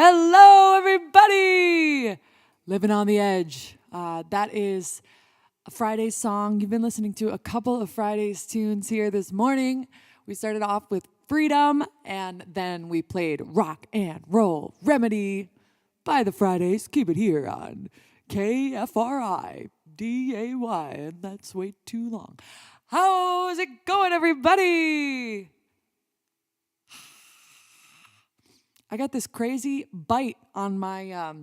Hello, everybody! Living on the Edge. That is a Friday's song. You've been listening to a couple of Friday's tunes here this morning. We started off with Freedom, and then we played Rock and Roll Remedy by the Fridays. Keep it here on KFRI DAY, and that's way too long. How's it going, everybody? I got this crazy bite on my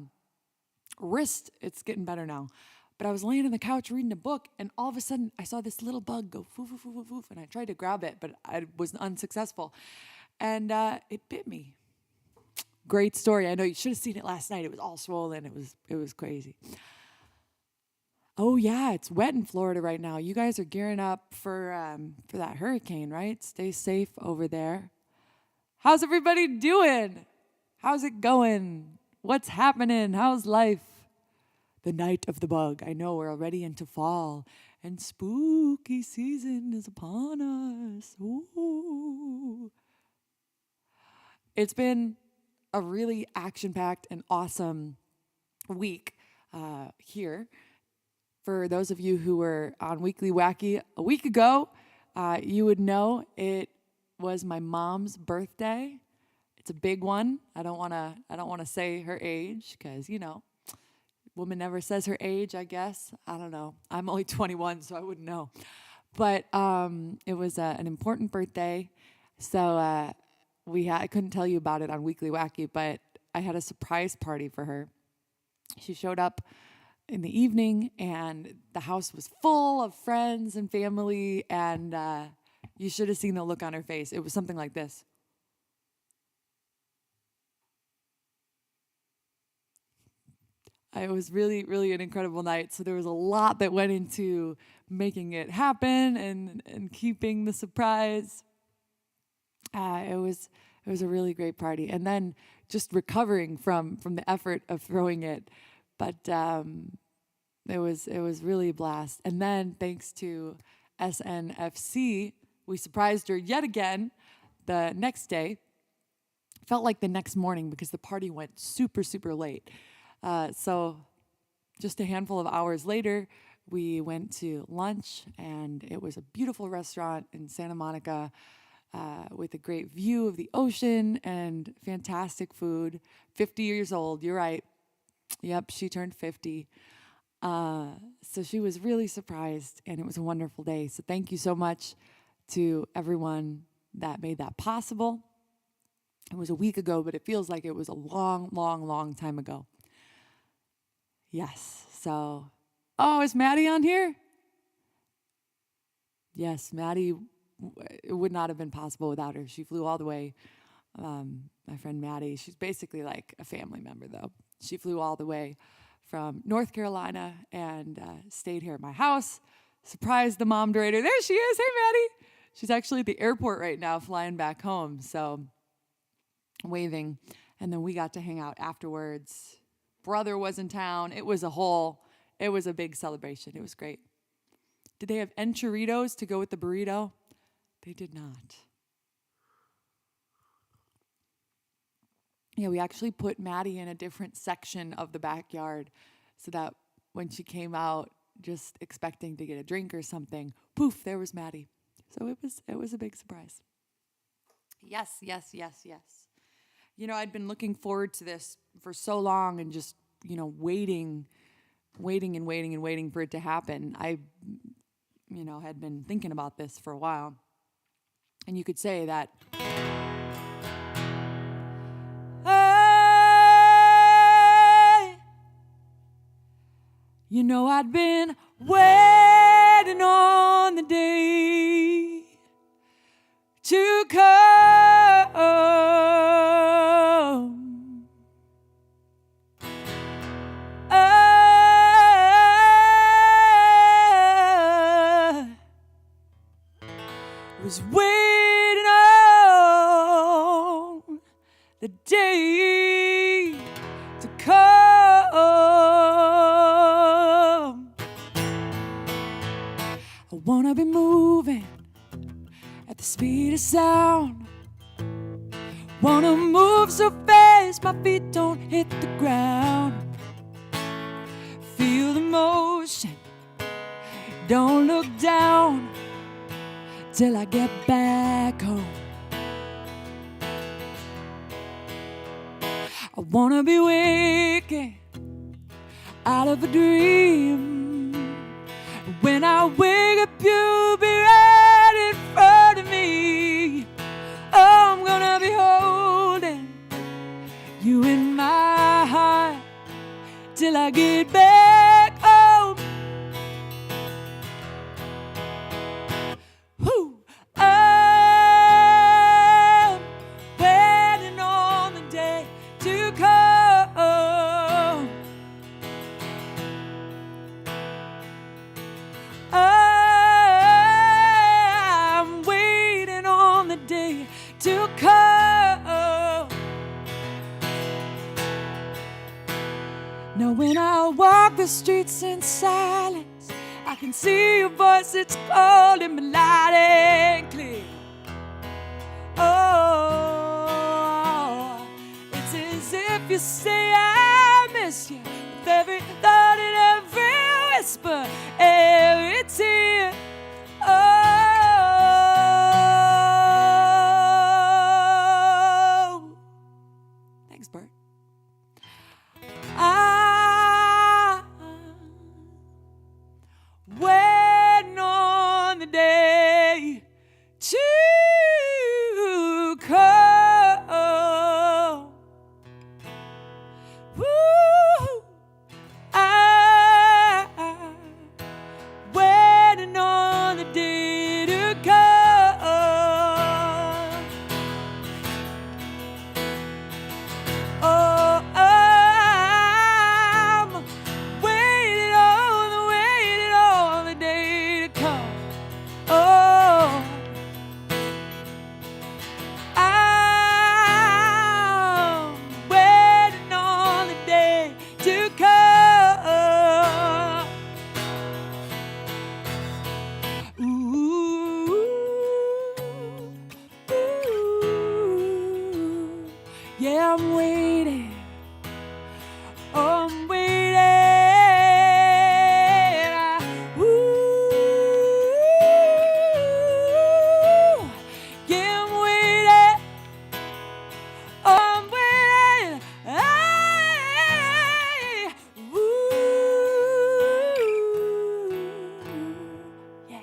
wrist. It's getting better now. But I was laying on the couch reading a book, and all of a sudden, I saw this little bug go foof, foof, foof, foof, and I tried to grab it, but I was unsuccessful. And it bit me. Great story. I know you should have seen it last night. It was all swollen. It was crazy. Oh, yeah, it's wet in Florida right now. You guys are gearing up for that hurricane, right? Stay safe over there. How's everybody doing? How's it going? What's happening? How's life? The night of the bug. I know we're already into fall, and spooky season is upon us. Ooh. It's been a really action-packed and awesome week here. For those of you who were on Weekly Wacky a week ago, you would know it was my mom's birthday. It's a big one. I don't want to say her age because, woman never says her age, I guess. I don't know. I'm only 21, so I wouldn't know. But it was an important birthday. So I couldn't tell you about it on Weekly Wacky, but I had a surprise party for her. She showed up in the evening, and the house was full of friends and family, and you should have seen the look on her face. It was something like this. It was really, really an incredible night. So there was a lot that went into making it happen and keeping the surprise. It was a really great party. And then just recovering from the effort of throwing it. But it was really a blast. And then thanks to SNFC, we surprised her yet again the next day. Felt like the next morning because the party went super, super late. So just a handful of hours later, we went to lunch, and it was a beautiful restaurant in Santa Monica with a great view of the ocean and fantastic food. 50 years old, you're right. Yep, she turned 50. So she was really surprised, and it was a wonderful day. So thank you so much to everyone that made that possible. It was a week ago, but it feels like it was a long, long, long time ago. Yes, so, is Maddie on here? Yes, Maddie, it would not have been possible without her. She flew all the way. My friend Maddie, she's basically like a family member, though. She flew all the way from North Carolina and stayed here at my house. Surprised the mom moderator. There she is. Hey, Maddie. She's actually at the airport right now, flying back home, so waving. And then we got to hang out afterwards. Brother was in town. It was a big celebration. It was great. Did they have enchiritos to go with the burrito? They did not. Yeah, we actually put Maddie in a different section of the backyard so that when she came out just expecting to get a drink or something, poof, there was Maddie. So it was a big surprise. Yes. I'd been looking forward to this for so long and just, waiting for it to happen. I, had been thinking about this for a while. And you could say that I'd been waiting on the day to come. Was waiting on the day to come. I wanna be moving at the speed of sound. Wanna move so fast place my feet don't hit the ground. Feel the motion, don't look down till I get back home. I wanna be waking out of a dream. When I wake up, you'll be right in front of me. Oh, I'm gonna be holding you in my heart till I get back home. Whew. I'm waiting on the day to come. I'm waiting on the day to come. Now when I walk the streets in silence, I can see your voice, it's calling me loud and clear. Oh, it's as if you say I miss you with every thought and every whisper, every tear. Oh, thanks, Bert. I'm waiting on the day to come. Woo! I'm waiting on the day to come. Oh, I'm waiting on the day to come. Oh, I'm waiting on the day to come. Ooh, ooh, yeah, I'm waiting. Oh, I'm waiting. Ooh, yeah, I'm waiting. Oh, I'm waiting. Hey, ooh, yeah.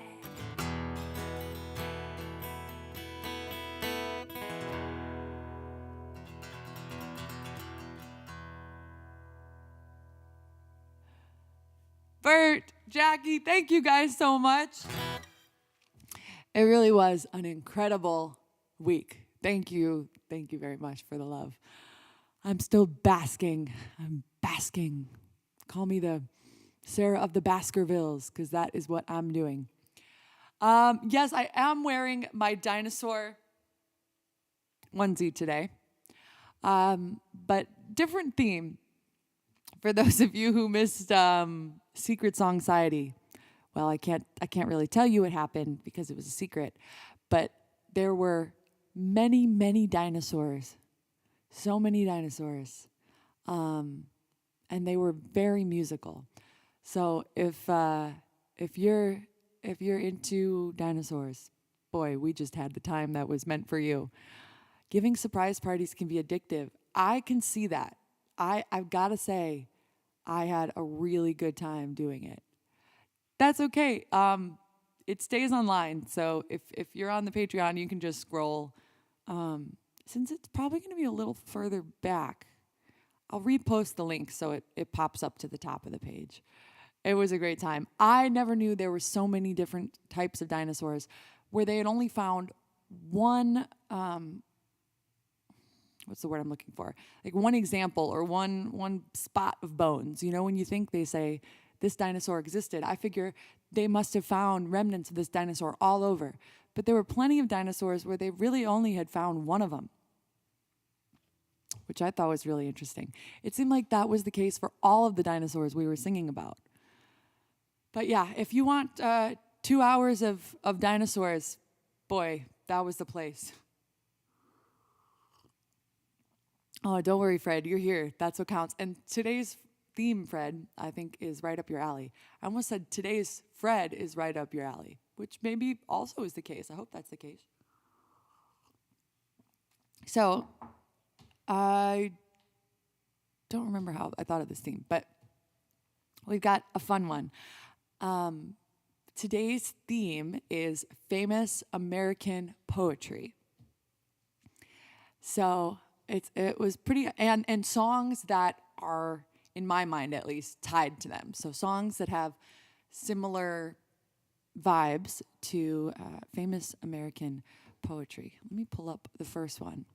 Bert, Jackie, thank you guys so much. It really was an incredible week. Thank you. Thank you very much for the love. I'm still basking. I'm basking. Call me the Sarah of the Baskervilles, because that is what I'm doing. Yes, I am wearing my dinosaur onesie today. But different theme. For those of you who missed Secret Songciety, well, I can't really tell you what happened because it was a secret, but there were many, many dinosaurs, so many dinosaurs, and they were very musical. So if you're into dinosaurs, boy, we just had the time that was meant for you. Giving surprise parties can be addictive. I can see that. I've got to say, I had a really good time doing it. That's okay. It stays online, so if you're on the Patreon, you can just scroll. Since it's probably going to be a little further back, I'll repost the link so it pops up to the top of the page. It was a great time. I never knew there were so many different types of dinosaurs where they had only found one, what's the word I'm looking for? Like one example or one spot of bones. You know, when you think they say this dinosaur existed, I figure they must have found remnants of this dinosaur all over. But there were plenty of dinosaurs where they really only had found one of them, which I thought was really interesting. It seemed like that was the case for all of the dinosaurs we were singing about. But yeah, if you want 2 hours of dinosaurs, boy, that was the place. Oh, don't worry, Fred. You're here. That's what counts. And today's theme, Fred, I think is right up your alley. I almost said today's Fred is right up your alley, which maybe also is the case. I hope that's the case. So, I don't remember how I thought of this theme, but we've got a fun one. Today's theme is famous American poetry. So it was pretty, and songs that are, in my mind at least, tied to them. So songs that have similar vibes to famous American poetry. Let me pull up the first one.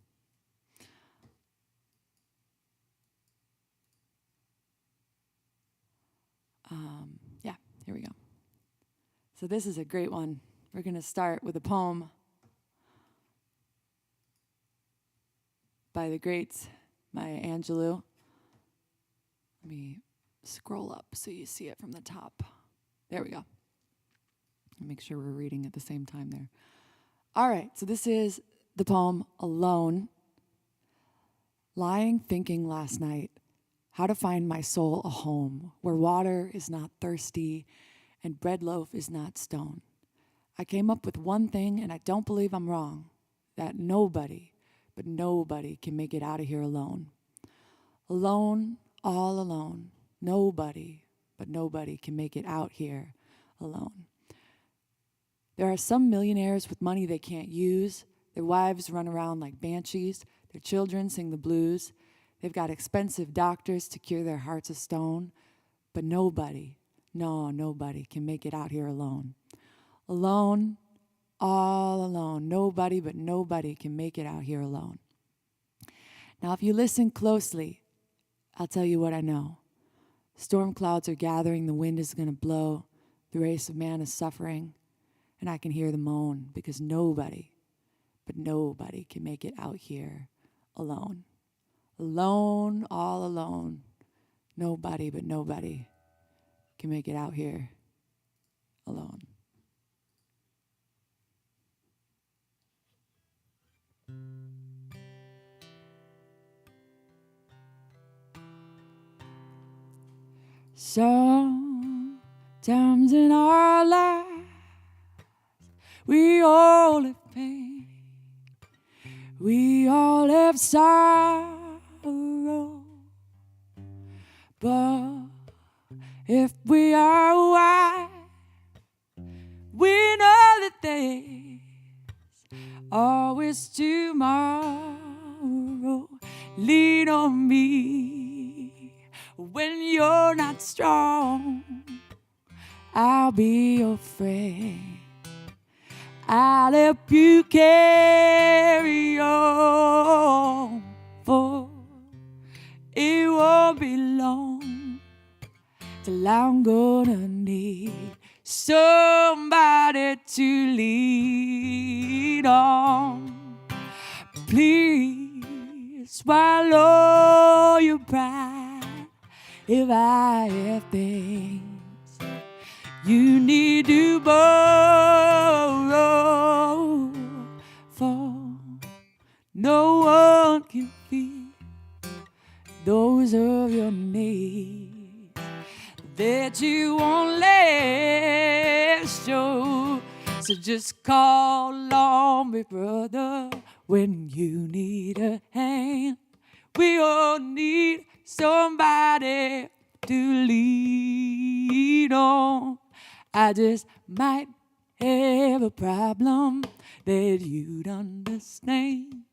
Yeah, here we go. So this is a great one. We're going to start with a poem by the greats, Maya Angelou. Let me scroll up so you see it from the top. There we go. Make sure we're reading at the same time there. All right, so this is the poem Alone. Lying thinking last night how to find my soul a home where water is not thirsty and bread loaf is not stone. I came up with one thing, and I don't believe I'm wrong, that nobody, but nobody can make it out of here alone. Alone, all alone. Nobody, but nobody can make it out here alone. There are some millionaires with money they can't use. Their wives run around like banshees. Their children sing the blues. They've got expensive doctors to cure their hearts of stone. But nobody, no, nobody can make it out here alone. Alone, all alone. Nobody but nobody can make it out here alone. Now, if you listen closely, I'll tell you what I know. Storm clouds are gathering. The wind is going to blow. The race of man is suffering. And I can hear the moan because nobody, but nobody can make it out here alone. Alone, all alone. Nobody but nobody can make it out here alone. Sometimes in our lives we all have pain, we all have sorrow. But if we are wise, we know that there's always tomorrow. Lean on me when you're not strong. I'll be your friend. I'll help you carry on, for it won't be long till I'm gonna need somebody to lean on. Please swallow your pride if I have things you need to borrow, for no one can feel those of your needs that you won't let show. So just call on me, brother, when you need a hand. We all need somebody to lean on. I just might have a problem that you'd understand.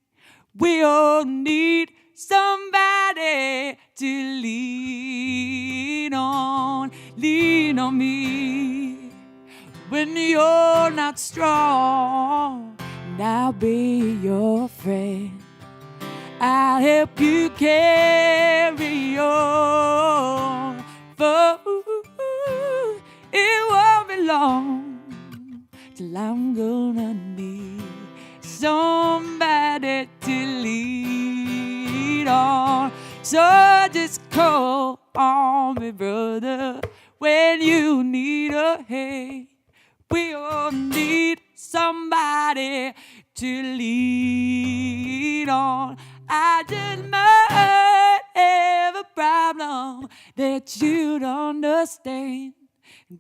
We all need somebody to lean on. Lean on me when you're not strong, and I'll be your friend. I'll help you carry on, for it won't be long till I'm gonna need somebody to lean on. So just call on me, brother, when you need a hand. We all need somebody to lean on. I just might have a problem that you don't understand.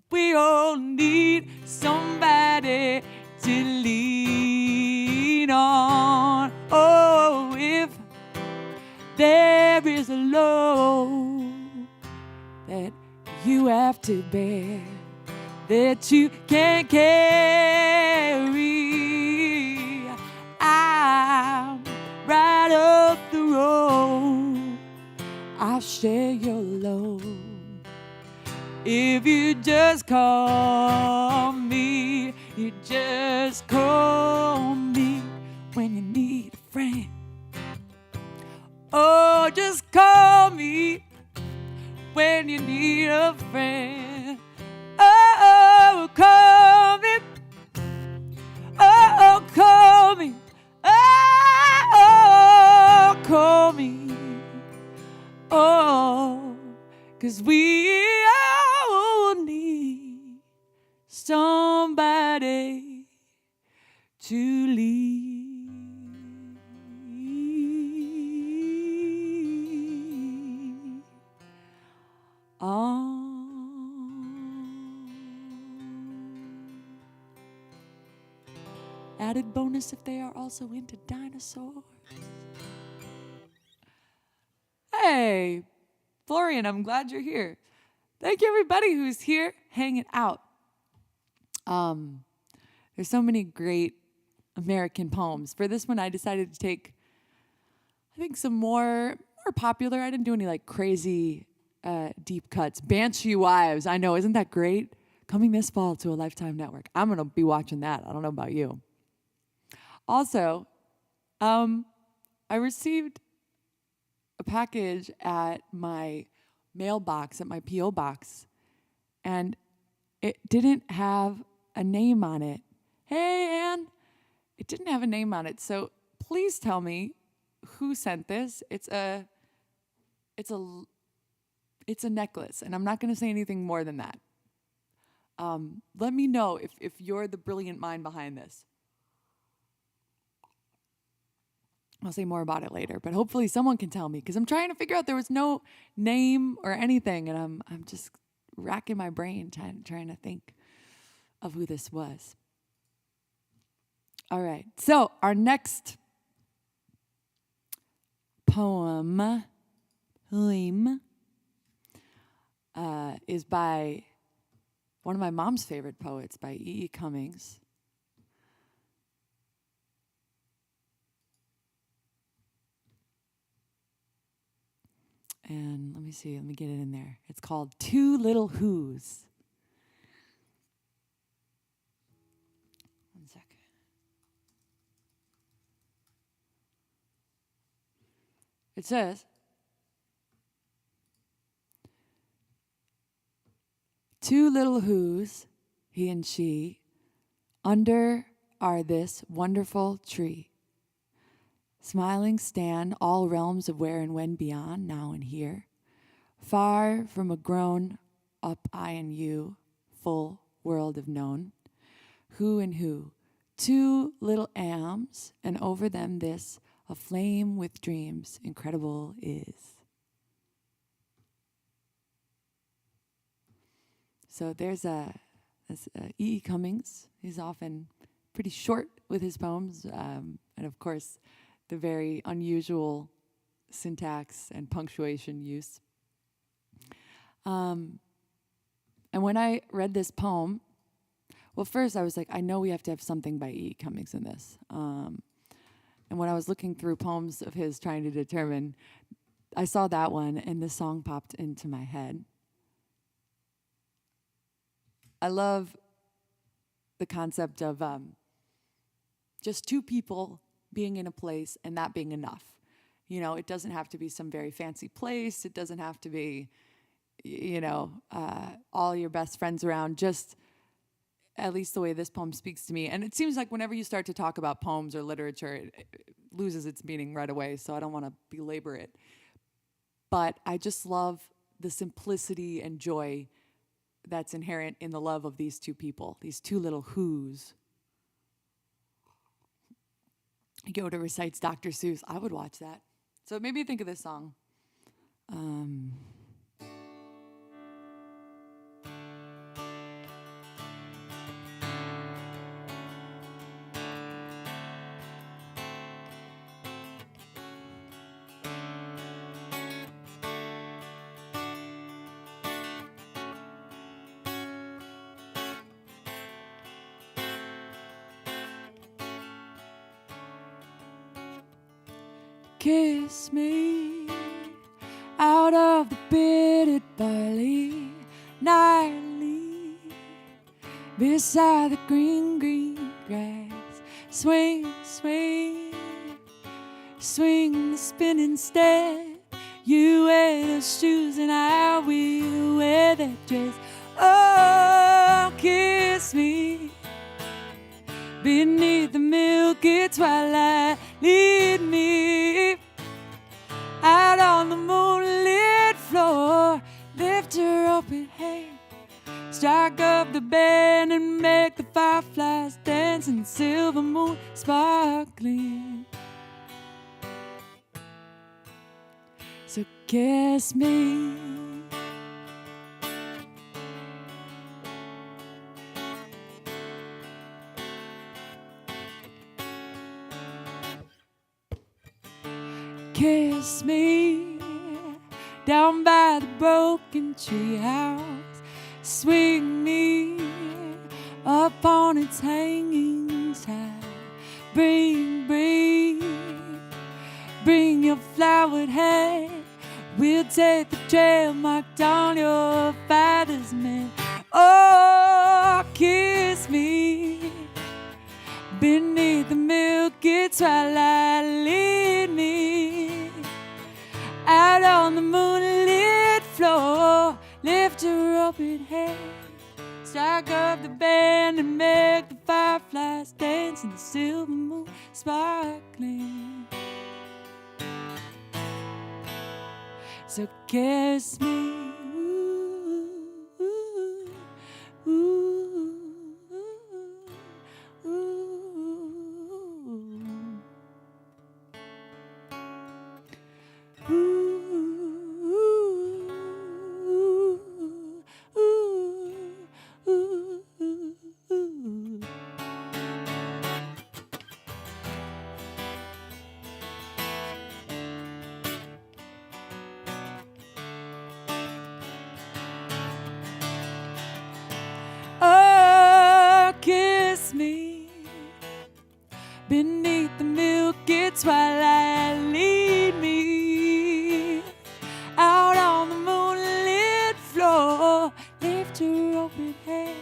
We all need somebody to lean on. Oh, if there is a load that you have to bear, that you can't carry, I'm right up the road. I'll share your load. If you just call me, you just call me when you need a friend. Oh, just call me when you need a friend. Oh, call me. Oh, call me. Oh, call me. Oh, 'cause we all need somebody to lean on. Added bonus if they are also into dinosaurs. Hey, Florian, I'm glad you're here. Thank you, everybody who's here hanging out. There's so many great American poems. For this one, I decided to take, I think, some more popular. I didn't do any like crazy deep cuts. Banshee Wives, I know, isn't that great? Coming this fall to a Lifetime network. I'm gonna be watching that. I don't know about you. Also, I received a package at my mailbox, at my P.O. box, and it didn't have a name on it. Hey, Ann, it didn't have a name on it, so please tell me who sent this. It's a necklace, and I'm not going to say anything more than that. Let me know if you're the brilliant mind behind this. I'll say more about it later, but hopefully someone can tell me, because I'm trying to figure out, there was no name or anything, and I'm just racking my brain trying to think of who this was. All right, so our next poem is by one of my mom's favorite poets, by E.E. Cummings. And let me get it in there. It's called Two Little Who's. One second. It says, two little who's, he and she, under are this wonderful tree. Smiling stand all realms of where and when beyond, now and here. Far from a grown up I and you, full world of known. Who and who? Two little ams, and over them this, aflame with dreams, incredible is. So there's E.E. Cummings. He's often pretty short with his poems, and of course, the very unusual syntax and punctuation use. And when I read this poem, well, first I was like, I know we have to have something by E.E. Cummings in this. And when I was looking through poems of his trying to determine, I saw that one and this song popped into my head. I love the concept of just two people being in a place and that being enough. You know, it doesn't have to be some very fancy place. It doesn't have to be, all your best friends around. Just at least the way this poem speaks to me. And it seems like whenever you start to talk about poems or literature, it loses its meaning right away. So I don't want to belabor it. But I just love the simplicity and joy that's inherent in the love of these two people, these two little who's. Yoda recites Dr. Seuss. I would watch that. So it made me think of this song. Kiss me out of the bitter barley nightly, beside the green, green grass. Swing, swing, swing the spinning step. You wear those shoes and I will wear that dress. Oh, kiss me beneath the milky twilight. Lead me out on the moonlit floor. Lift her up with hand, strike up the band and make the fireflies dance and the silver moon sparkling. So kiss me. Kiss me down by the broken tree house. Swing me up on its hanging side. Bring, bring, bring your flowered hat. We'll take the trail marked on your father's man. Oh, kiss me beneath the milky twilight. Lead me out on the moonlit floor. Lift her up in hand, strike up the band and make the fireflies dance and the silver moon sparkling. So kiss me. Ooh, ooh, ooh, ooh, ooh. Oh, kiss me beneath the milky twilight. Lead me out on the moonlit floor. Lift her up with hand,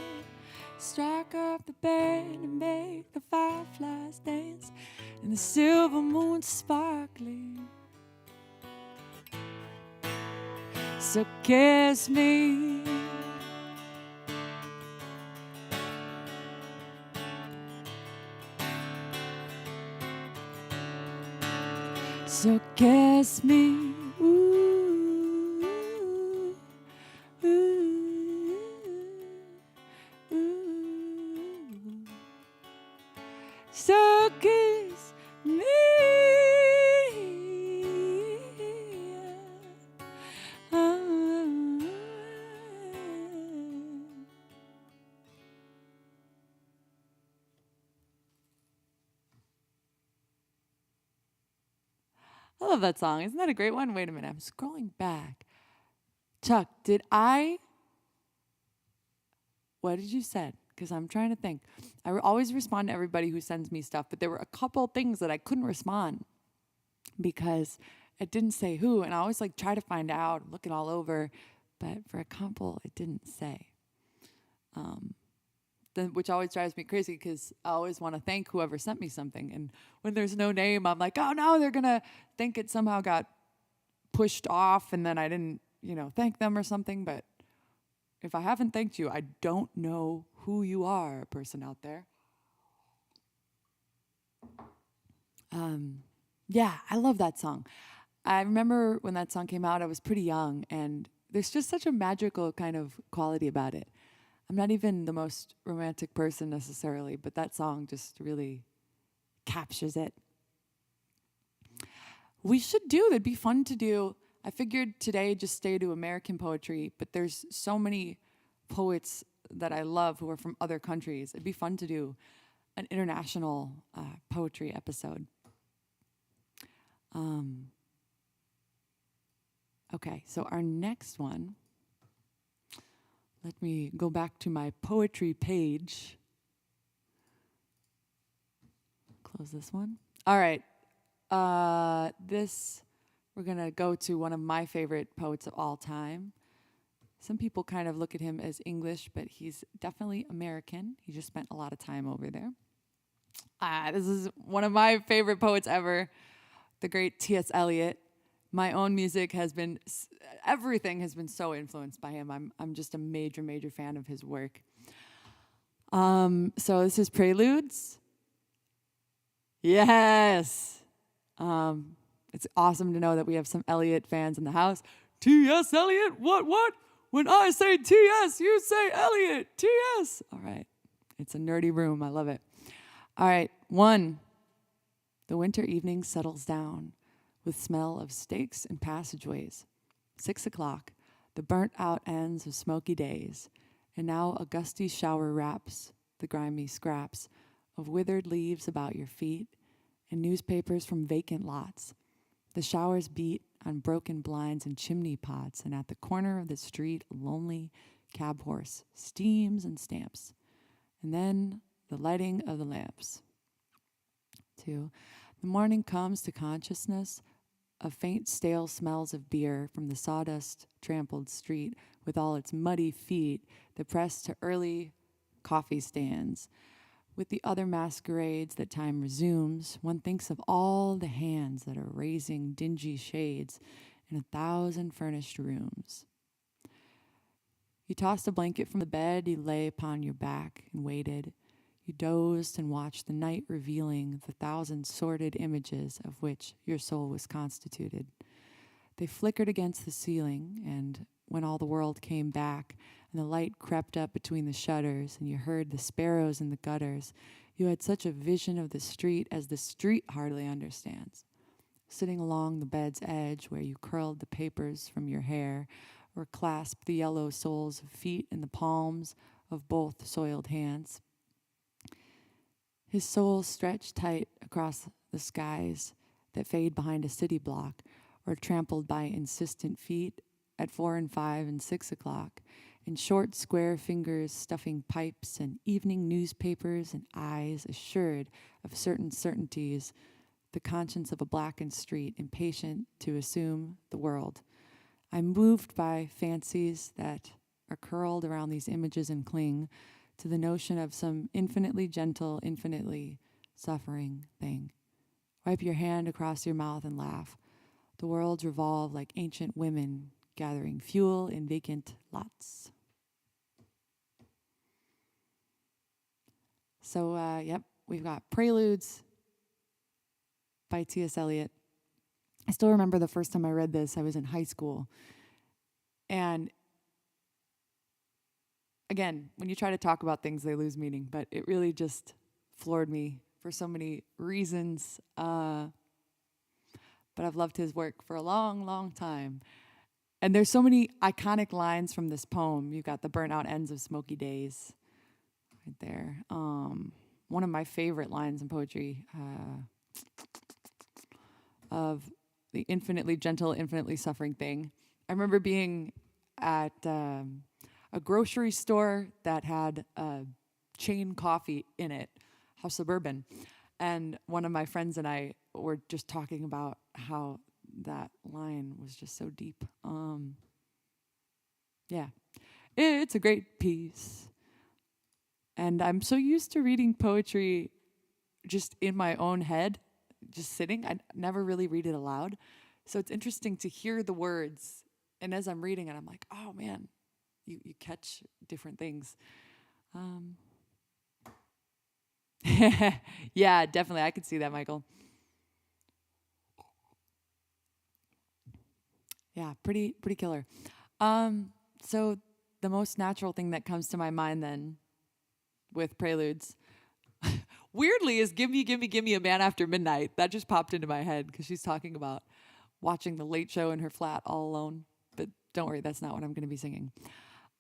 strike up the band and make the fireflies dance and the silver moon sparkling. So kiss me. So kiss me. Ooh, ooh, ooh. So kiss me. I love that song. Isn't that a great one? Wait a minute. I'm scrolling back. Chuck, what did you say? Because I'm trying to think. I always respond to everybody who sends me stuff, but there were a couple things that I couldn't respond because it didn't say who, and I always try to find out, looking all over, but for a couple, it didn't say. Which always drives me crazy because I always want to thank whoever sent me something. And when there's no name, I'm like, oh no, they're going to think it somehow got pushed off and then I didn't, thank them or something. But if I haven't thanked you, I don't know who you are, a person out there. Yeah, I love that song. I remember when that song came out, I was pretty young, and there's just such a magical kind of quality about it. I'm not even the most romantic person necessarily, but that song just really captures it. We should do. That'd be fun to do. I figured today just stay to American poetry, but there's so many poets that I love who are from other countries. It'd be fun to do an international poetry episode. Okay, so our next one, let me go back to my poetry page. Close this one. All right. We're going to go to one of my favorite poets of all time. Some people kind of look at him as English, but he's definitely American. He just spent a lot of time over there. This is one of my favorite poets ever, the great T.S. Eliot. My own music everything has been so influenced by him. I'm just a major, major fan of his work. So this is Preludes. Yes. It's awesome to know that we have some Eliot fans in the house. T.S. Eliot, what? When I say T.S., you say Eliot, T.S. All right. It's a nerdy room. I love it. All right. 1. The winter evening settles down with smell of steaks and passageways. 6 o'clock. The burnt out ends of smoky days. And now a gusty shower wraps the grimy scraps of withered leaves about your feet and newspapers from vacant lots. The showers beat on broken blinds and chimney pots, and at the corner of the street, a lonely cab horse steams and stamps. And then the lighting of the lamps. 2. The morning comes to consciousness of faint, stale smells of beer from the sawdust trampled street with all its muddy feet that press to early coffee stands. With the other masquerades that time resumes, one thinks of all the hands that are raising dingy shades in 1,000 furnished rooms. You tossed a blanket from the bed, you lay upon your back and waited. You dozed and watched the night revealing the 1,000 sordid images of which your soul was constituted. They flickered against the ceiling, and when all the world came back, and the light crept up between the shutters, and you heard the sparrows in the gutters, you had such a vision of the street as the street hardly understands. Sitting along the bed's edge where you curled the papers from your hair, or clasped the yellow soles of feet in the palms of both soiled hands. His soul stretched tight across the skies that fade behind a city block, or trampled by insistent feet at 4 and 5 and 6 o'clock, and short square fingers stuffing pipes and evening newspapers and eyes assured of certain certainties, the conscience of a blackened street impatient to assume the world. I'm moved by fancies that are curled around these images and cling to the notion of some infinitely gentle, infinitely suffering thing. Wipe your hand across your mouth and laugh. The worlds revolve like ancient women gathering fuel in vacant lots. So, we've got Preludes by T.S. Eliot. I still remember the first time I read this. I was in high school. And again, when you try to talk about things, they lose meaning. But it really just floored me for so many reasons. But I've loved his work for a long, long time. And there's so many iconic lines from this poem. You've got the burnt out ends of smoky days right there. One of my favorite lines in poetry of the infinitely gentle, infinitely suffering thing. I remember being at a grocery store that had a chain coffee in it, House Suburban. And one of my friends and I were just talking about how that line was just so deep. It's a great piece. And I'm so used to reading poetry just in my own head, just sitting. I never really read it aloud. So it's interesting to hear the words. And as I'm reading it, I'm like, oh man, you catch different things. Yeah, definitely. I could see that, Michael. Yeah, pretty killer. So the most natural thing that comes to my mind then with Preludes, weirdly, is Give Me a Man After Midnight. That just popped into my head because she's talking about watching The Late Show in her flat all alone. But don't worry, that's not what I'm going to be singing.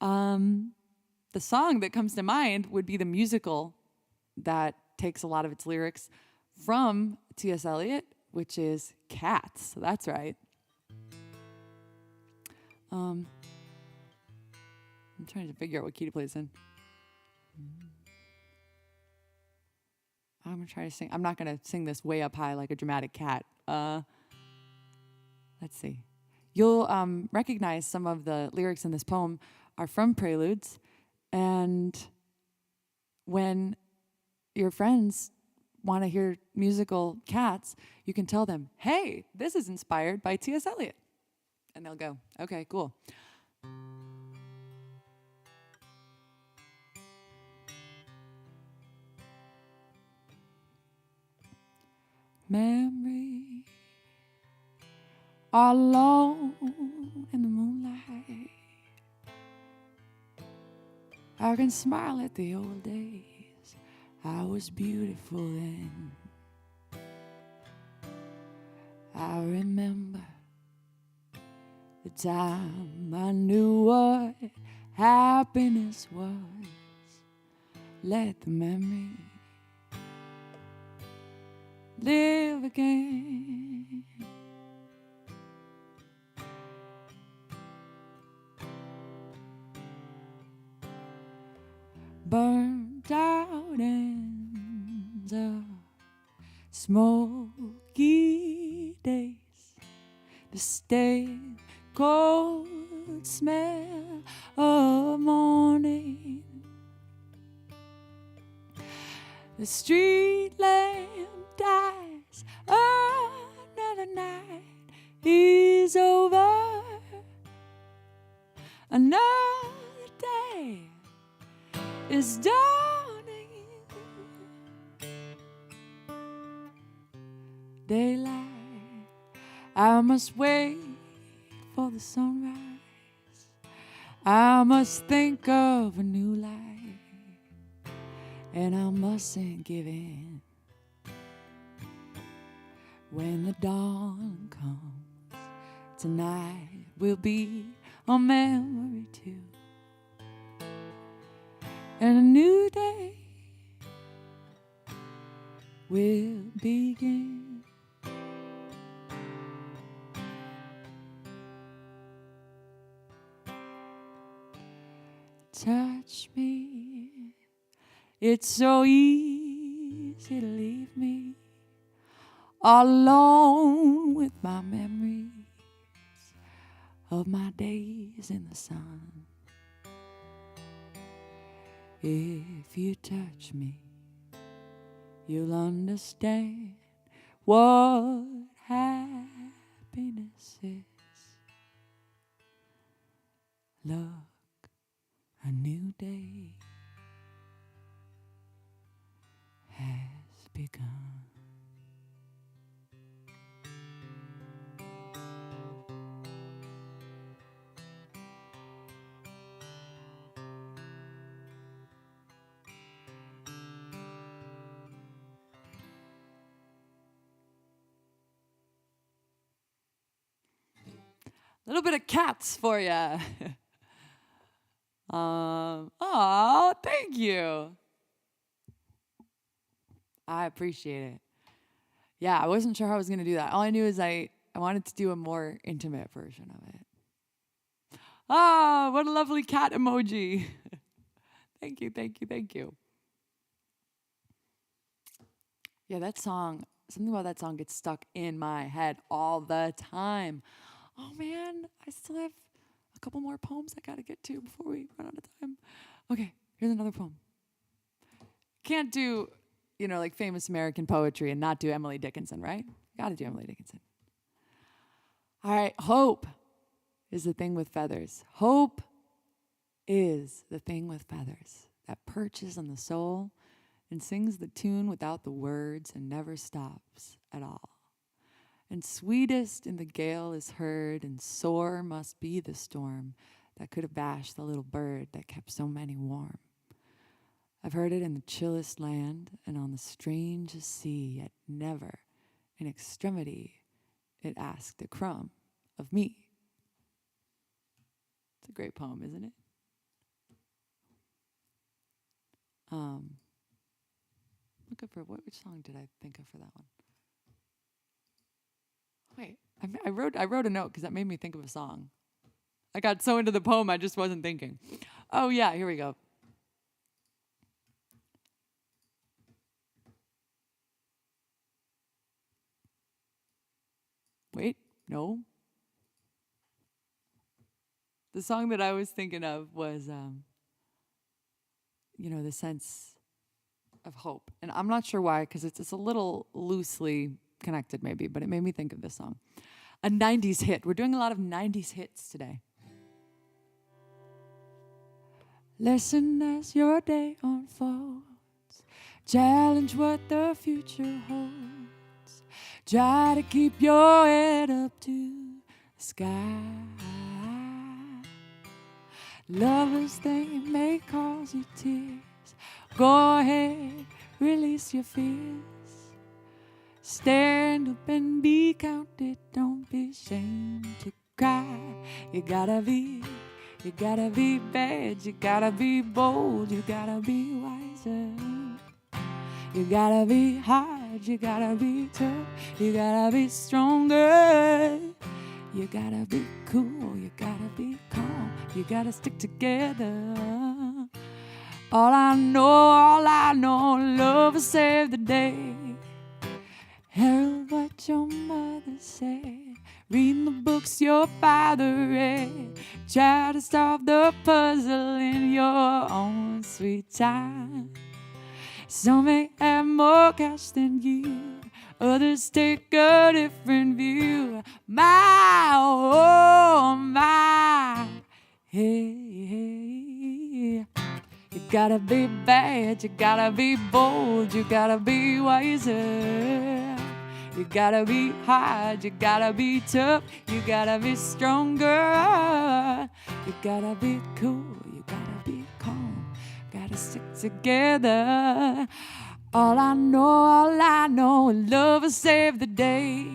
The song that comes to mind would be the musical that takes a lot of its lyrics from T.S. Eliot, which is Cats. So that's right. I'm trying to figure out what key to play this in. I'm going to try to sing. I'm not going to sing this way up high like a dramatic cat. Let's see. You'll recognize some of the lyrics in this poem are from Preludes. And when your friends want to hear musical Cats, you can tell them, hey, this is inspired by T.S. Eliot. And they'll go, okay, cool. Memory, alone in the moonlight, I can smile at the old days. I was beautiful then. I remember the time I knew what happiness was. Let the memory live again. Burned out ends of smoky days, the stale cold smell of morning, the street lamp dies, another night is over, another day is dawning. Daylight, I must wait for the sunrise. I must think of a new life, and I mustn't give in. When the dawn comes, tonight will be a memory too, and a new day will begin. Touch me, it's so easy to leave me alone with my memories of my days in the sun. If you touch me, you'll understand what happiness is. Look, a new day has begun. A little bit of Cats for you. Oh, thank you. I appreciate it. Yeah, I wasn't sure how I was going to do that. All I knew is I wanted to do a more intimate version of it. Ah, what a lovely cat emoji. Thank you, thank you, thank you. Yeah, that song, something about that song gets stuck in my head all the time. Oh man, I still have a couple more poems I gotta get to before we run out of time. Okay, here's another poem. Can't do, like famous American poetry and not do Emily Dickinson, right? Gotta do Emily Dickinson. All right, hope is the thing with feathers. Hope is the thing with feathers that perches on the soul and sings the tune without the words and never stops at all. And sweetest in the gale is heard, and sore must be the storm that could have bashed the little bird that kept so many warm. I've heard it in the chillest land and on the strangest sea, yet never in extremity it asked a crumb of me. It's a great poem, isn't it? Looking for which song did I think of for that one? Wait, I wrote a note because that made me think of a song. I got so into the poem I just wasn't thinking. Oh yeah, here we go. Wait, no. The song that I was thinking of was, the sense of hope. And I'm not sure why, because it's a little loosely connected maybe, but it made me think of this song. A 90s hit. We're doing a lot of 90s hits today. Listen as your day unfolds. Challenge what the future holds. Try to keep your head up to the sky. Lovers, they may cause you tears. Go ahead, release your fears. Stand up and be counted. Don't be ashamed to cry. You gotta be bad. You gotta be bold. You gotta be wiser. You gotta be hard. You gotta be tough. You gotta be stronger. You gotta be cool. You gotta be calm. You gotta stick together. All I know, love will save the day. Hear what your mother said. Read the books your father read. Try to solve the puzzle in your own sweet time. Some may have more cash than you. Others take a different view. My, oh my. Hey, hey. You gotta be bad, you gotta be bold, you gotta be wiser. You gotta be hard, you gotta be tough, you gotta be stronger. You gotta be cool, you gotta be calm, gotta stick together. All I know, love will save the day.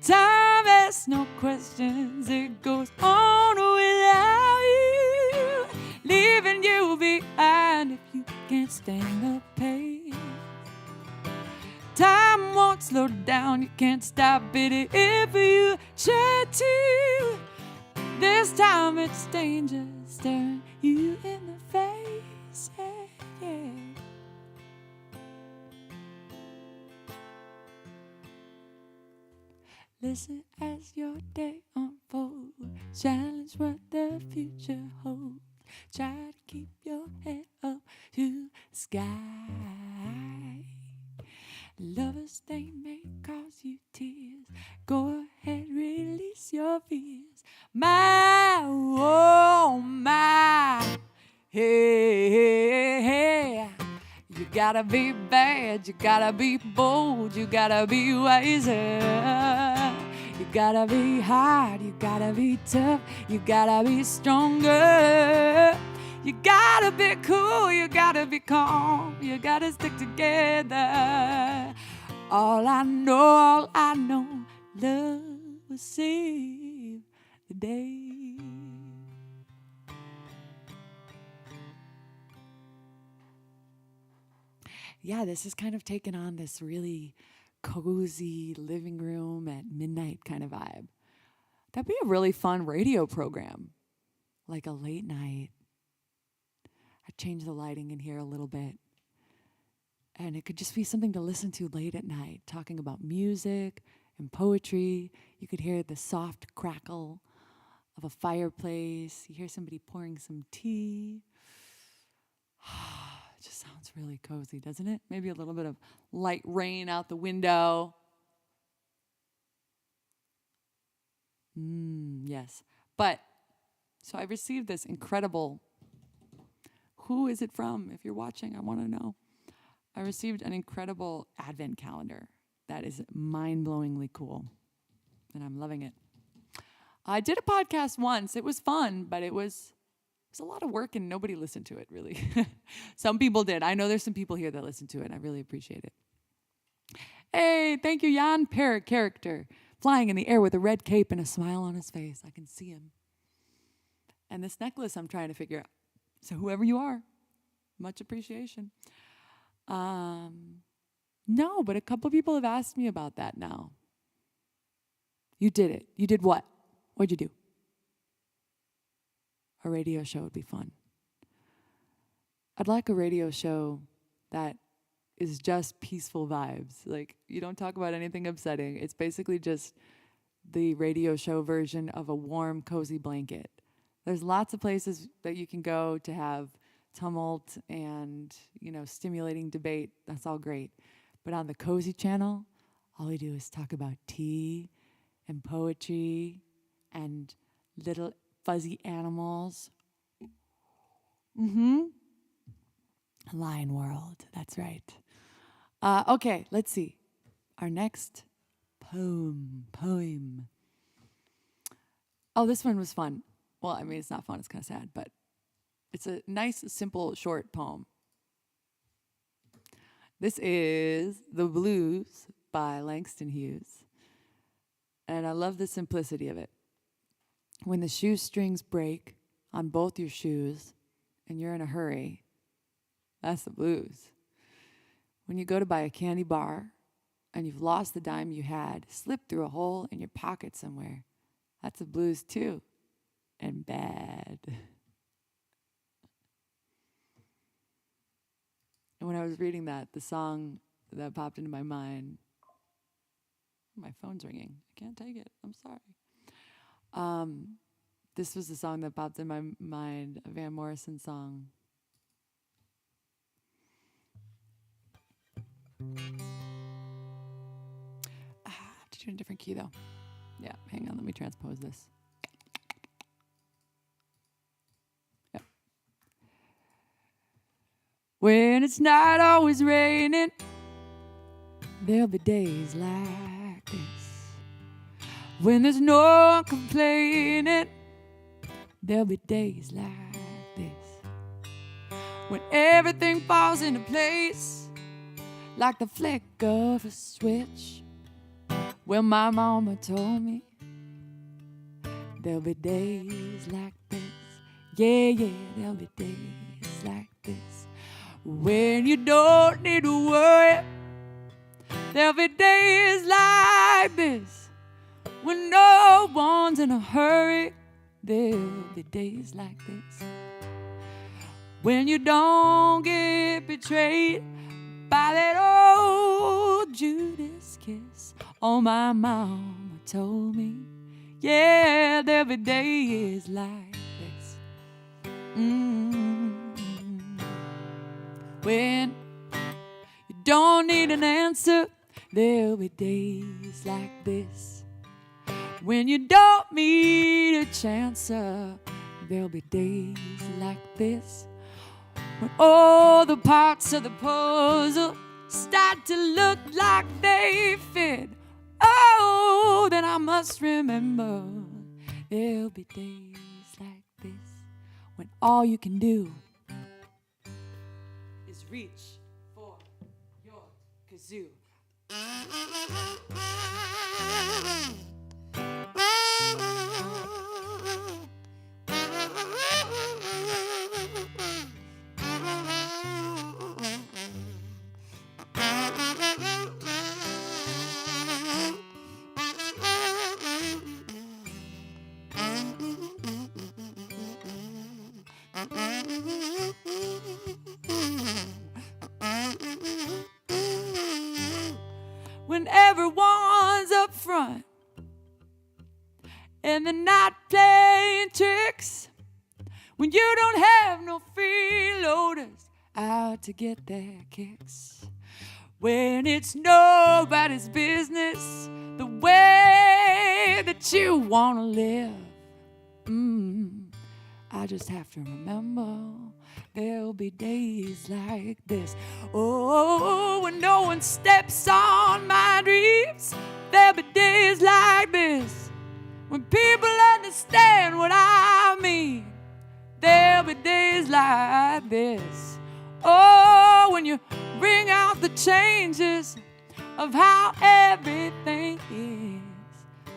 Time asks no questions, it goes on without you, leaving you behind if you can't stand the pain. Time won't slow down, you can't stop it if you try to. This time it's danger staring you in the face, yeah. Listen as your day unfolds. Challenge what the future holds. Try to keep your head up to the sky. Lovers, they may cause you tears. Go ahead, release your fears. My, oh my. Hey, hey, hey. You gotta be bad, you gotta be bold, you gotta be wiser. You gotta be hard, you gotta be tough, you gotta be stronger. You gotta be cool, you gotta be calm, you gotta stick together. All I know, love will save the day. Yeah, this has kind of taken on this really cozy living room at midnight kind of vibe. That'd be a really fun radio program, like a late night. I'd change the lighting in here a little bit. And it could just be something to listen to late at night, talking about music and poetry. You could hear the soft crackle of a fireplace. You hear somebody pouring some tea. It just sounds really cozy, doesn't it? Maybe a little bit of light rain out the window. Yes. But, so I received this incredible, who is it from? If you're watching, I want to know. I received an incredible advent calendar that is mind-blowingly cool, and I'm loving it. I did a podcast once. It was fun, but it was a lot of work, and nobody listened to it, really. Some people did. I know there's some people here that listen to it. I really appreciate it. Hey, thank you, Jan Per Character. flying in the air with a red cape and a smile on his face. I can see him. And this necklace I'm trying to figure out. So whoever you are, much appreciation. No, but a couple people have asked me about that now. You did it. You did what? What'd you do? A radio show would be fun. I'd like a radio show that is just peaceful vibes. Like, you don't talk about anything upsetting. It's basically just the radio show version of a warm, cozy blanket. There's lots of places that you can go to have tumult and, stimulating debate. That's all great. But on the Cozy Channel, all we do is talk about tea and poetry and little fuzzy animals. Lion World, that's right. Okay, let's see. Our next poem. Oh, this one was fun. Well, I mean, it's not fun, it's kind of sad, but it's a nice, simple, short poem. This is The Blues by Langston Hughes. And I love the simplicity of it. When the shoestrings break on both your shoes and you're in a hurry, that's the blues. When you go to buy a candy bar and you've lost the dime you had, slipped through a hole in your pocket somewhere, that's the blues too. And bad. And when I was reading that, the song that popped into my mind, my phone's ringing. I can't take it. I'm sorry. This was the song that popped in my mind, a Van Morrison song. I have to do it in a different key, though. Yeah, hang on. Let me transpose this. Yep. When it's not always raining, there'll be days like this. When there's no one complaining, there'll be days like this. When everything falls into place, like the flick of a switch. Well, my mama told me there'll be days like this. Yeah, there'll be days like this. When you don't need to worry, there'll be days like this. When no one's in a hurry, there'll be days like this. When you don't get betrayed by that old Judas kiss. Oh, my mama told me, yeah, there'll be days like this. When you don't need an answer, there'll be days like this. When you don't need a chance, there'll be days like this. When all the parts of the puzzle start to look like they fit, oh, then I must remember there'll be days like this. When all you can do is reach for your kazoo. When everyone's up front and they're not playing tricks, when you don't have no freeloaders out to get their kicks, when it's nobody's business the way that you want to live, I just have to remember there'll be days like this. Oh, when no one steps on my dreams, there'll be days like this. When people understand what I mean, there'll be days like this. Oh, when you bring out the changes of how everything is,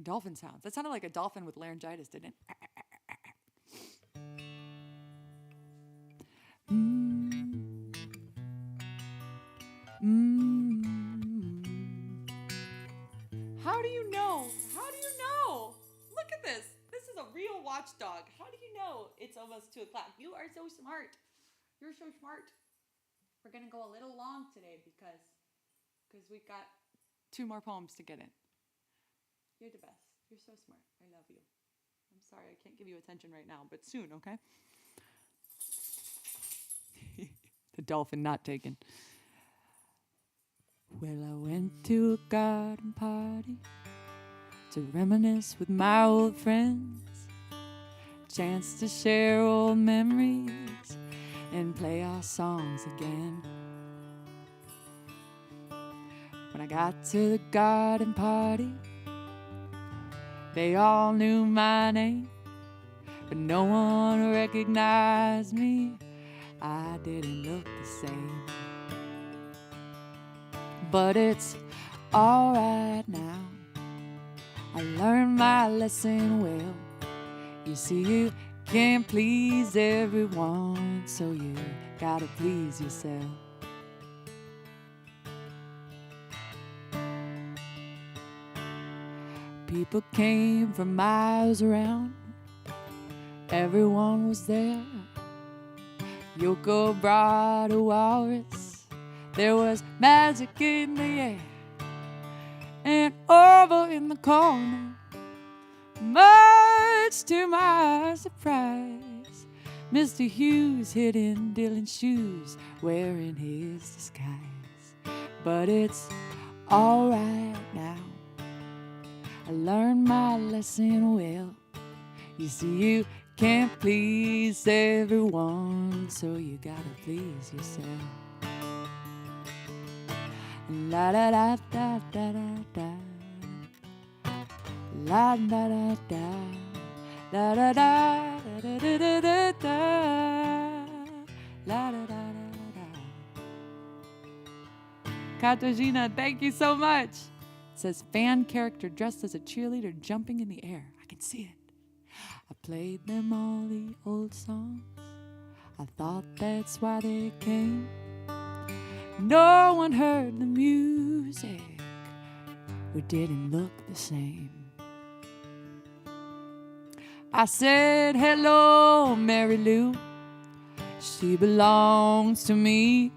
making dolphin sounds. That sounded like a dolphin with laryngitis, didn't it? Mm. Mm. How do you know? How do you know? Look at this. This is a real watchdog. How do you know it's almost 2 o'clock? You are so smart. You're so smart. We're going to go a little long today because we've got 2 more poems to get in. You're the best. You're so smart. I love you. I'm sorry I can't give you attention right now, but soon, okay? The dolphin not taken. Well, I went to a garden party to reminisce with my old friends. Chance to share old memories and play our songs again. When I got to the garden party, they all knew my name, but no one recognized me. I didn't look the same. But it's alright now. I learned my lesson well. You see, you can't please everyone, so you gotta please yourself. People came from miles around. Everyone was there. Yoko brought a walrus. There was magic in the air. And over in the corner, much to my surprise, Mr. Hughes hid in Dylan's shoes, wearing his disguise. But it's alright now. I learned my lesson well. You see, you can't please everyone, so you gotta please yourself. La da da da da da da. La da da da. La da da da da da da da. La da da da da. Katarzyna, thank you so much. It says fan character dressed as a cheerleader jumping in the air. I can see it. I played them all the old songs. I thought that's why they came. No one heard the music. We didn't look the same. I said, hello, Mary Lou. She belongs to me.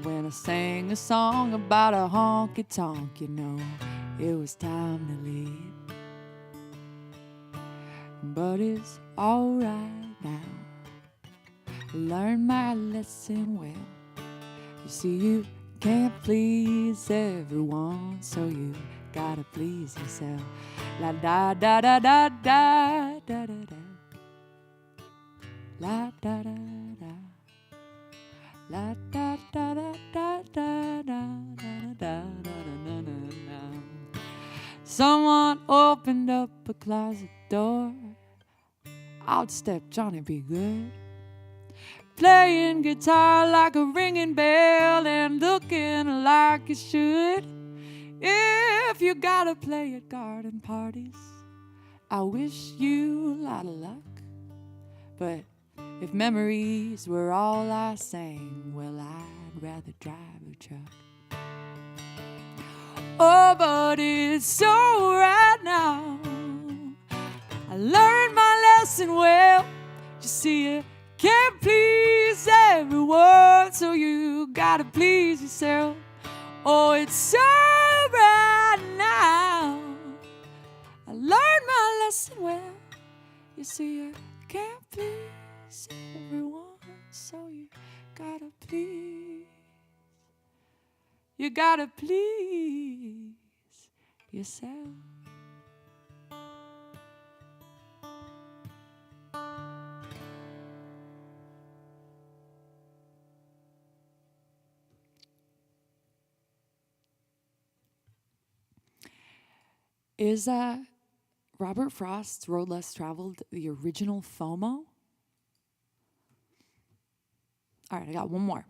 When I sang a song about a honky-tonk, you know, it was time to leave. But it's alright now. I learned my lesson well. You see, you can't please everyone, so you gotta please yourself. La da da da da da da da da. La da da da. La da da da da da da da da da da. Someone opened up a closet door. Out stepped Johnny B. Good, playing guitar like a ringing bell and looking like you should. If you gotta play at garden parties, I wish you a lot of luck. But if memories were all I sang, well, I'd rather drive a truck. Oh, but it's alright now. I learned my lesson well. You see, you can't please everyone, so you gotta please yourself. Oh, it's alright now. I learned my lesson well. You see, you can't please everyone, so you gotta please. You gotta please yourself. Is Robert Frost's Road Less Traveled the original FOMO? All right, I got one more.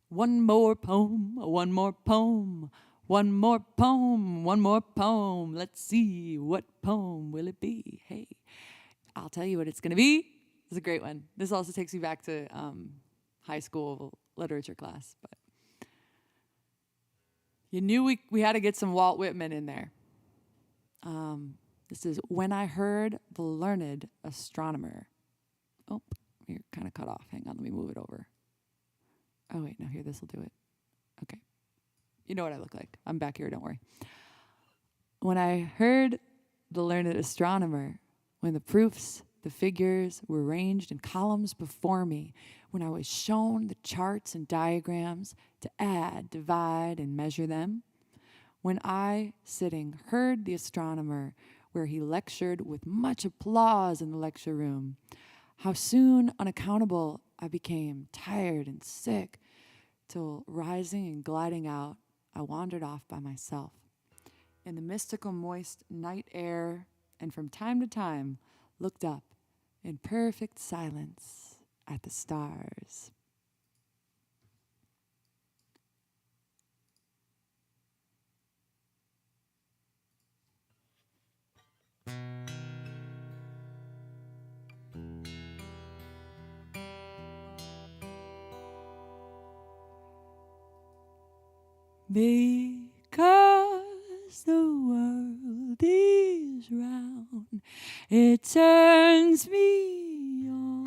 One more poem, one more poem, One more poem, one more poem. Let's see, what poem will it be? Hey, I'll tell you what it's going to be. It's a great one. This also takes me back to high school literature class. But you knew we had to get some Walt Whitman in there. This is When I Heard the Learned Astronomer. Oh, you're kind of cut off. Hang on, let me move it over. Oh, wait, no, here, this will do it. Okay. You know what I look like. I'm back here, don't worry. When I heard the learned astronomer, when the proofs, the figures were arranged in columns before me, when I was shown the charts and diagrams to add, divide, and measure them, when I, sitting, heard the astronomer where he lectured with much applause in the lecture room, how soon unaccountable I became, tired and sick, till rising and gliding out, I wandered off by myself in the mystical moist night air, and from time to time looked up in perfect silence at the stars. Because the world is round, it turns me on.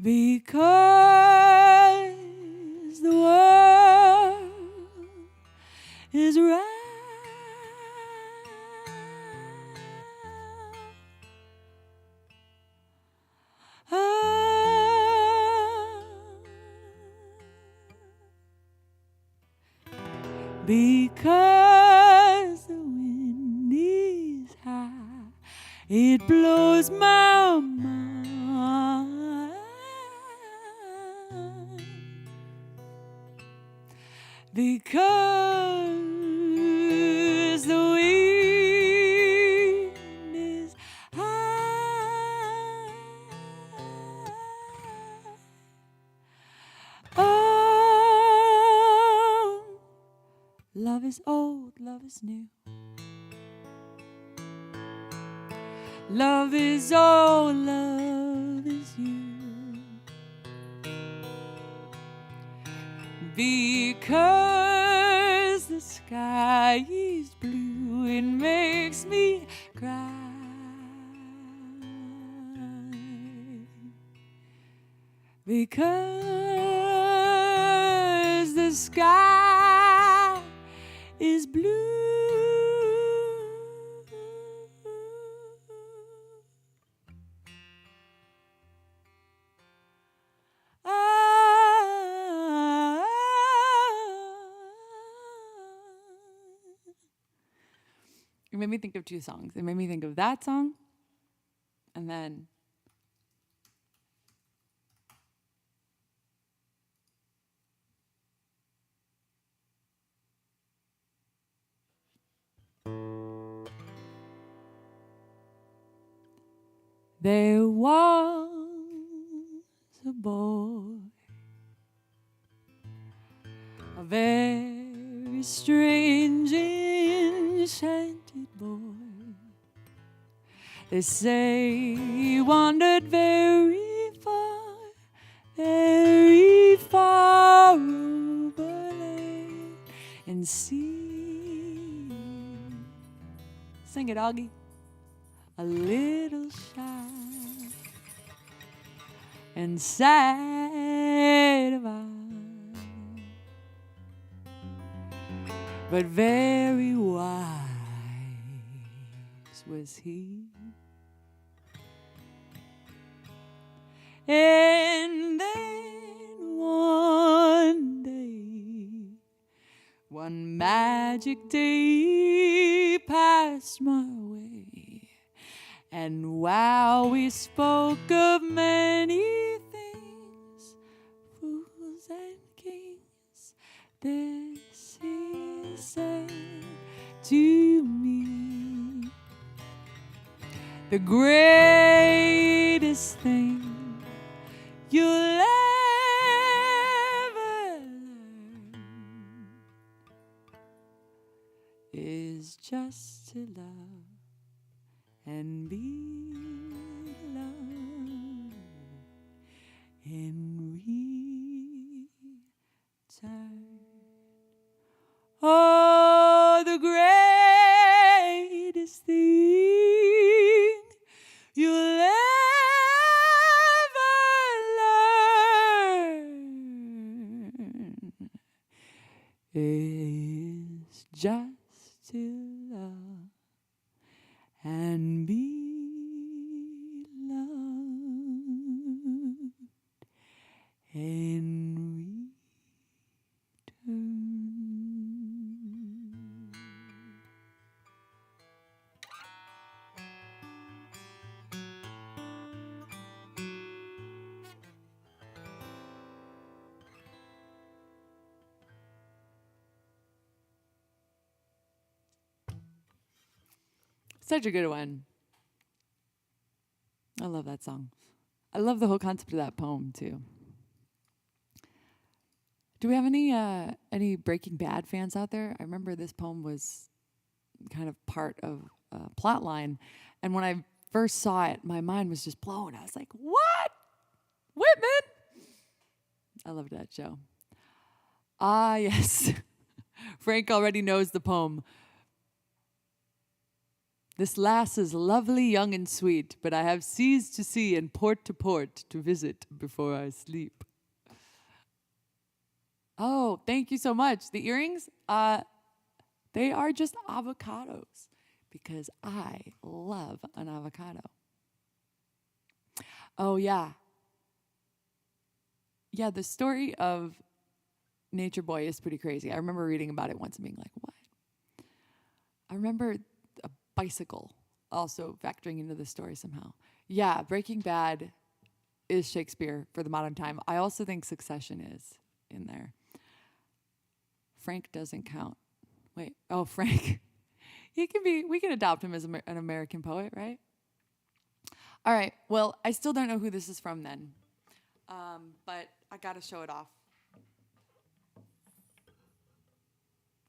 Because the world is round, because the wind is high, it blows my mind. Because the wind is high. Oh, love is old, love is new. Love is old, love is you. Because the sky is blue, it makes me cry. Because the sky is blue. It made me think of two songs. It made me think of that song, and then there was a boy, a very strange enchanted boy. They say he wandered very far over land and sea. Sing it, Augie. A little shy and sad of eye, but very wise was he. And then one day, one magic day passed my way, and while we spoke of many things, fools and kings, this he said to me: the greatest thing you'll just to love and be loved in return. Oh, the greatest thing you'll ever learn is just to love and be loved in return. Such a good one. I love that song. I love the whole concept of that poem too. Do we have any Breaking Bad fans out there? I remember this poem was kind of part of a plot line, and when I first saw it, my mind was just blown. I was like, "What? Whitman?" I loved that show. Ah, yes. Frank already knows the poem. This lass is lovely, young, and sweet, but I have seas to see and port to visit before I sleep. Oh, thank you so much. The earrings, they are just avocados because I love an avocado. Oh, yeah. Yeah, the story of Nature Boy is pretty crazy. I remember reading about it once and being like, what? I remember a bicycle also factoring into the story somehow. Yeah, Breaking Bad is Shakespeare for the modern time. I also think Succession is in there. Frank doesn't count. Wait, oh, Frank. We can adopt him as an American poet, right? All right, well, I still don't know who this is from then. But I gotta show it off.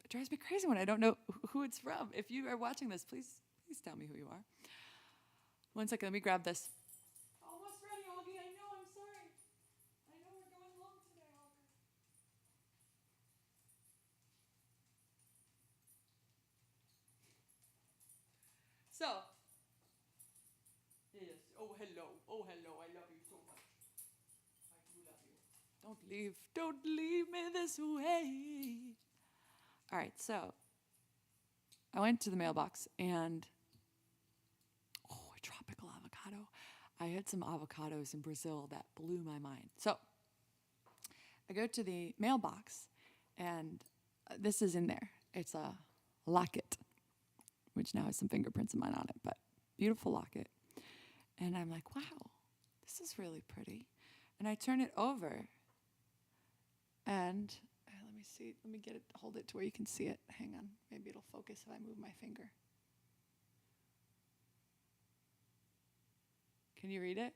It drives me crazy when I don't know who it's from. If you are watching this, please tell me who you are. 1 second, let me grab this. Almost ready, Augie. I know, I'm sorry. I know we're going long today, Augie. So, yes. Oh, hello. I love you so much. I do love you. Don't leave me this way. All right, so I went to the mailbox and a tropical avocado. I had some avocados in Brazil that blew my mind. So I go to the mailbox and this is in there. It's a locket, which now has some fingerprints of mine on it, but beautiful locket. And I'm like, wow, this is really pretty. And I turn it over and let me see. Let me hold it to where you can see it. Hang on. Maybe it'll focus if I move my finger. Can you read it?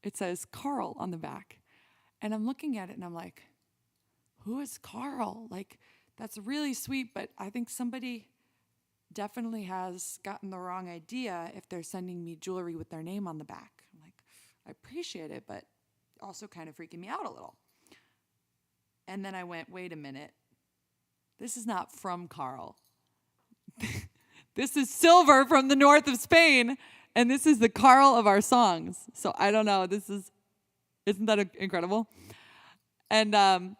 It says Carl on the back. And I'm looking at it and I'm like, who is Carl? Like, that's really sweet, but I think somebody definitely has gotten the wrong idea if they're sending me jewelry with their name on the back. I'm like, I appreciate it, but also kind of freaking me out a little. And then I went, wait a minute. This is not from Carl. This is silver from the north of Spain, and this is the Carl of our songs. So I don't know. Isn't that incredible? And I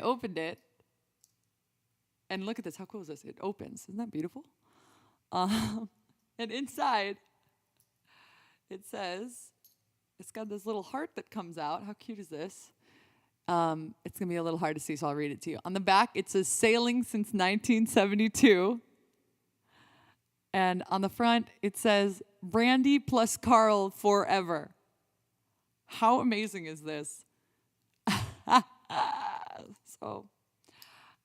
opened it, and look at this. How cool is this? It opens. Isn't that beautiful? And inside, it says, it's got this little heart that comes out. How cute is this? It's going to be a little hard to see, so I'll read it to you. On the back, it says, sailing since 1972. And on the front, it says, Brandy plus Carl forever. How amazing is this? So,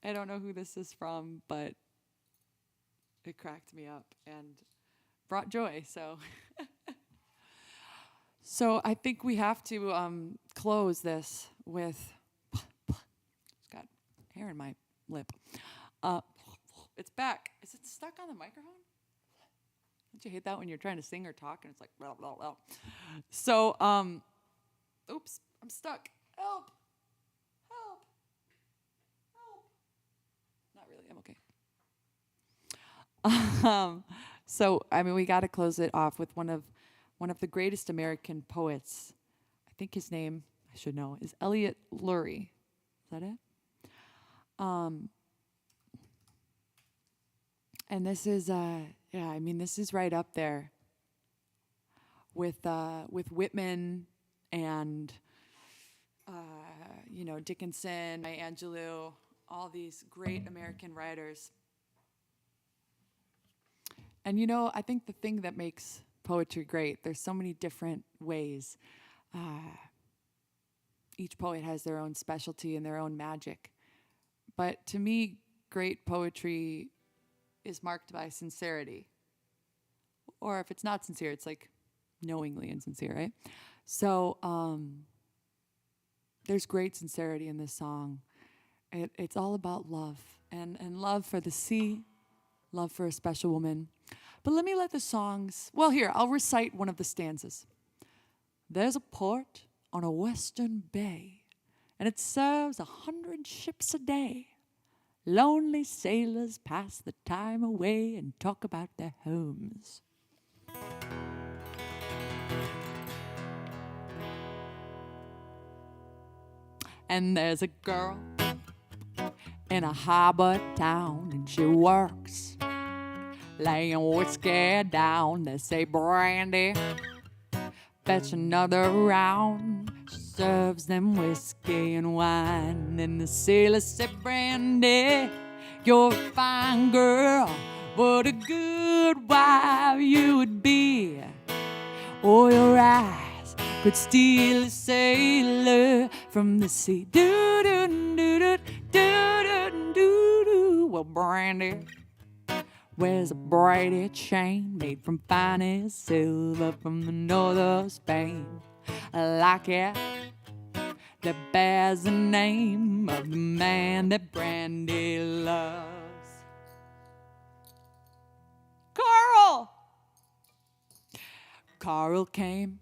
I don't know who this is from, but it cracked me up and brought joy, so... So I think we have to close this with, it's got hair in my lip. It's back. Is it stuck on the microphone? Don't you hate that when you're trying to sing or talk and it's like blah blah blah? So, oops, I'm stuck. Help! Help! Help! Not really. I'm okay. So I mean, we got to close it off with one of the greatest American poets. I think his name I should know is Eliot Lurie. Is that it? And this is this is right up there with Whitman and Dickinson, Angelou, all these great American writers. And I think the thing that makes poetry great, there's so many different ways. Each poet has their own specialty and their own magic. But to me, great poetry is marked by sincerity. Or if it's not sincere, it's like knowingly insincere, right? So there's great sincerity in this song. It's all about love and love for the sea, love for a special woman. But let me let the songs, well, here, I'll recite one of the stanzas. There's a port on a western bay, and it serves 100 ships a day. Lonely sailors pass the time away and talk about their homes. And there's a girl in a harbor town, and she works laying whiskey down. They say, Brandy, fetch another round. She serves them whiskey and wine, and the sailors say, Brandy, you're a fine girl. What a good wife you would be. Oh, your eyes could steal a sailor from the sea. Do-do-do-do-do-do-do-do. Well, Brandy wears a braided chain made from finest silver from the north of Spain. I like it that bears the name of the man that Brandy loves. Carl came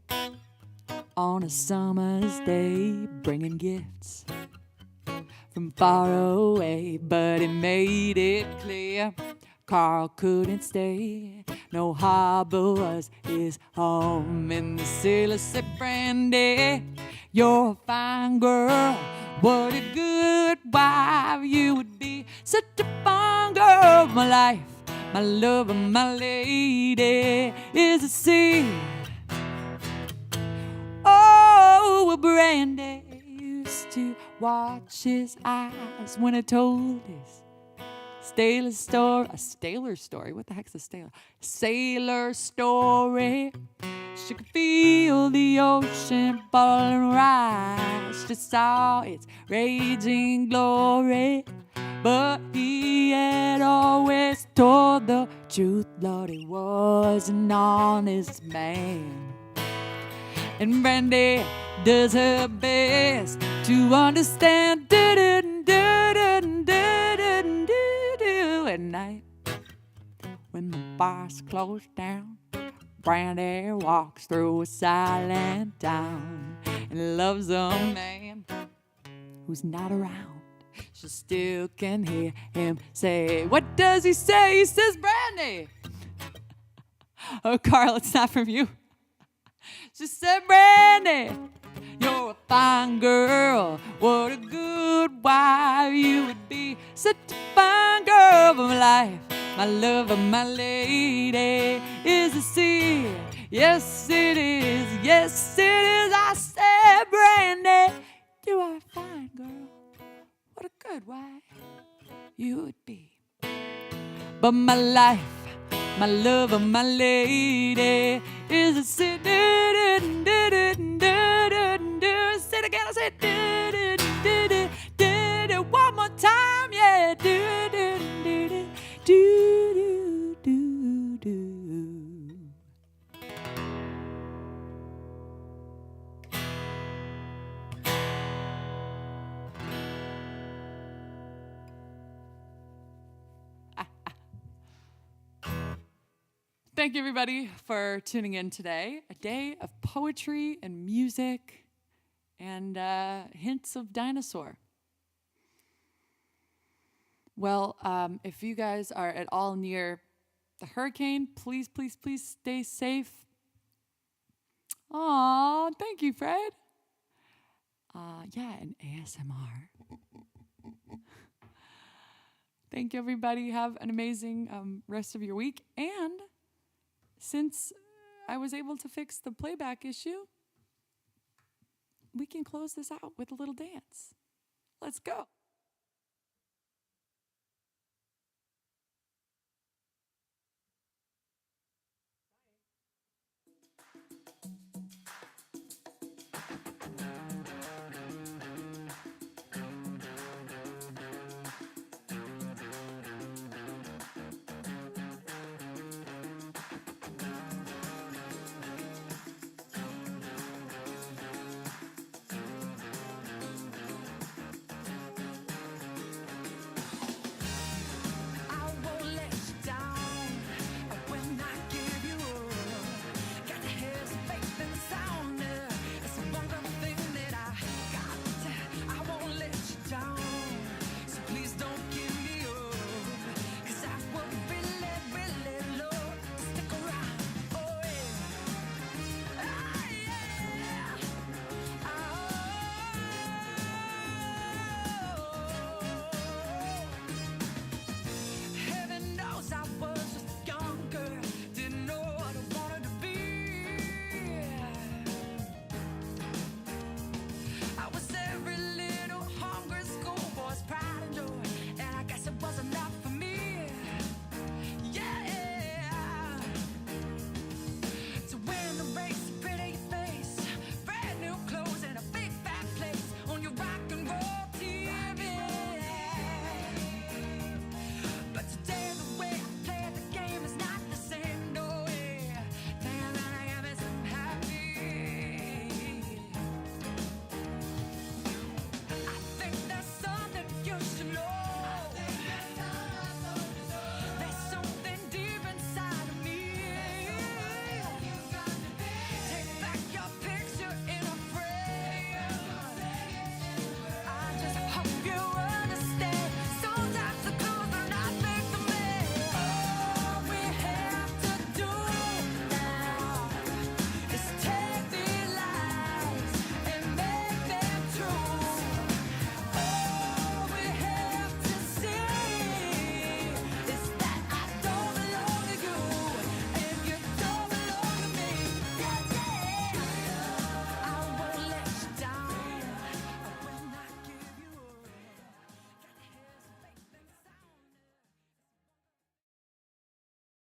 on a summer's day, bringing gifts from far away, but he made it clear Carl couldn't stay. No harbor was his home, and the sailor said, Brandy, you're a fine girl. What a good wife you would be. Such a fine girl, my life, my love, and my lady is the sea. Oh, well, Brandy used to watch his eyes when I told his sailor story. What the heck's a sailor? Sailor story. She could feel the ocean fall and rise. She saw its raging glory. But he had always told the truth, Lord, he was an honest man. And Brandy does her best to understand. At night, when the bars close down, Brandy walks through a silent town and loves a man who's not around. She still can hear him say, what does he say? He says, Brandy. Oh, Carl, it's not from you. She said, Brandy, you're a fine girl. What a good wife you would be. Such a fine girl for my life. My love and my lady is the sea. Yes, it is. Yes, it is. I said, Brandy, you are a fine girl. What a good wife you would be. But my life, my love, and my lady is a city. Say it again, I say one more time, yeah. Thank you, everybody, for tuning in today. A day of poetry and music and hints of dinosaur. Well, if you guys are at all near the hurricane, please, please, please stay safe. Aw, thank you, Fred. Yeah, and ASMR. Thank you, everybody. Have an amazing rest of your week. And since I was able to fix the playback issue, we can close this out with a little dance. Let's go.